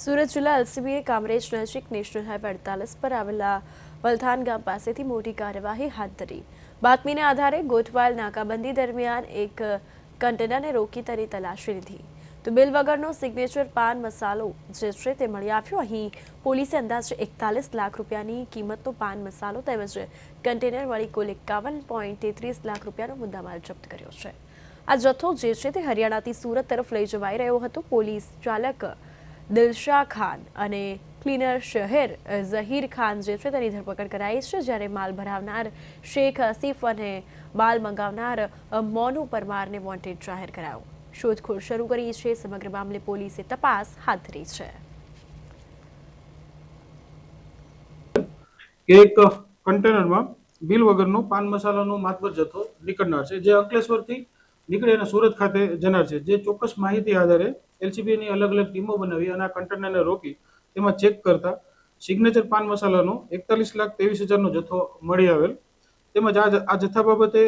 સુરત જિલ્લા એલસીબીએ કામરેજ નજીક national highway 48 પર આવેલા વલથાન ગામ પાસેથી મોટી કાર્યવાહી હાથ ધરી. બાતમીના આધારે ગોઠવાયેલ નાકાબંધી દરમિયાન એક કન્ટેનરને રોકી તેની તલાશી લીધી તો બિલ વગરનો સિગ્નેચર પાન મસાલો જે છે તે મળી આવ્યો. અહીં પોલીસે અંદાજે 41 લાખ રૂપિયાની કિંમતનો પાન મસાલો તેમજ કન્ટેનર મળી કુલ 51.33 લાખ રૂપિયાનો મુદ્દામાલ જપ્ત કર્યો છે. આ જથ્થો જે છે તે હરિયાણાથી સુરત તરફ લઈ જવાઈ રહ્યો હતો. પોલીસ ચાલક દિલશા ખાન અને ક્લીનર શહેર ઝહીર ખાન જે છે તેની ધરપકડ કરાઈ છે, જ્યારે માલ ભરાવનાર શેખ આસિફ અને માલ મંગાવનાર મોનુ પરમારને વોન્ટેડ જાહેર કરાયો. શોધખોળ શરૂ કરી છે. સમગ્ર મામલે પોલીસે તપાસ હાથ ધરી છે. એક કન્ટેનરમાં બિલ વગરનો પાન મસાલાનો માતબર જથ્થો નીકળનાર છે, જે અંકલેશ્વરથી નીકળી અને સુરત ખાતે જનાર છે. જે ચોક્કસ માહિતી આધારે એલસીબીની અલગ અલગ ટીમો બનાવી અને આ કન્ટેનરને રોકી તેમાં ચેક કરતા સિગ્નેચર પાન મસાલાનો 41,23,000નો જથ્થો મળી આવેલ. તેમજ આ જથ્થા બાબતે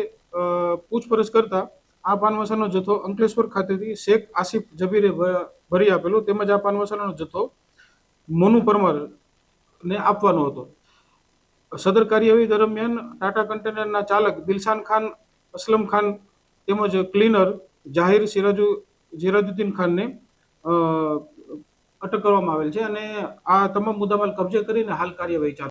પૂછપરછ કરતા આ પાન મસાલાનો જથ્થો અંકલેશ્વર ખાતેથી શેખ આસિફ જબીરે ભરી આપેલો. તેમજ આ પાન મસાલાનો જથ્થો મોનુ પરમારને આપવાનો હતો. સદર કાર્યવાહી દરમિયાન ટાટા કન્ટેનરના ચાલક દિલશાન ખાન, અસલમ ખાન તેમજ ક્લીનર જાહિર સિરાજુદ્દીન ખાનને અટક કરવામાં આવેલ છે અને આ તમામ મુદ્દામાલ કબજે કરીને હાલ કાર્યવાહી ચાલુ